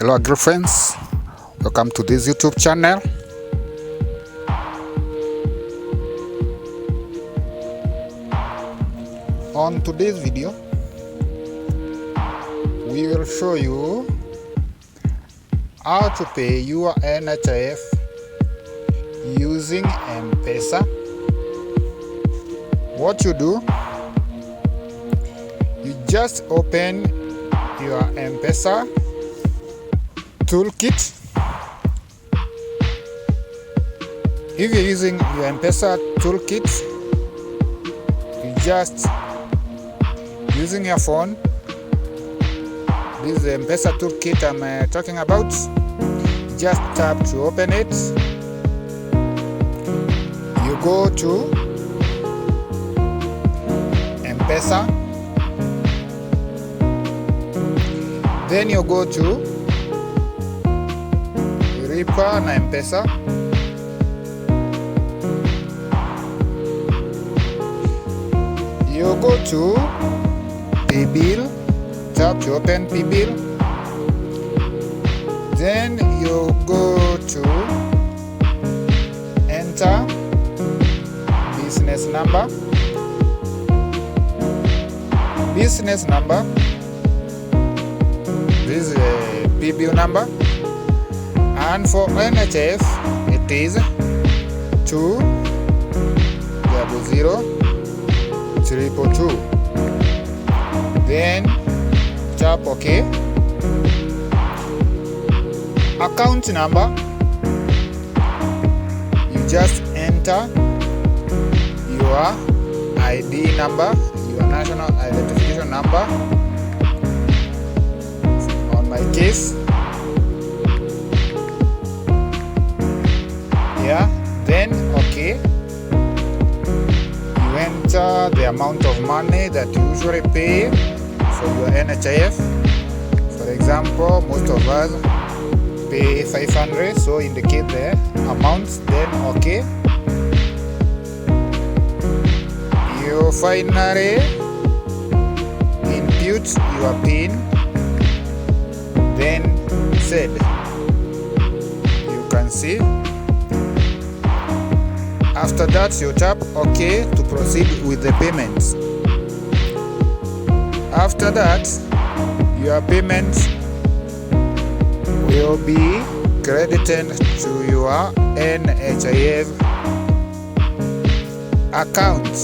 Hello agri friends, welcome to this YouTube channel. On today's video we will show you how to pay your NHIF using Mpesa. What you do, you just open your Mpesa toolkit. If you're using your Mpesa toolkit, you just using your phone. This is the Mpesa toolkit I'm talking about. Just tap to open it. You go to Mpesa, then you go to lipa na Mpesa. You go to paybill, tap to open paybill. Then you go to enter business number. Business number. This is a paybill number. And for NHIF, it is 200-222. Then tap OK. Account number, you just enter your ID number, your national identification number. On my case, then OK. You enter the amount of money that you usually pay for your NHIF. For example, most of us pay 500, so indicate the amount, then OK. You finally input your PIN, then send. You can see. After that, you tap OK to proceed with the payments. After that, your payments will be credited to your NHIF account.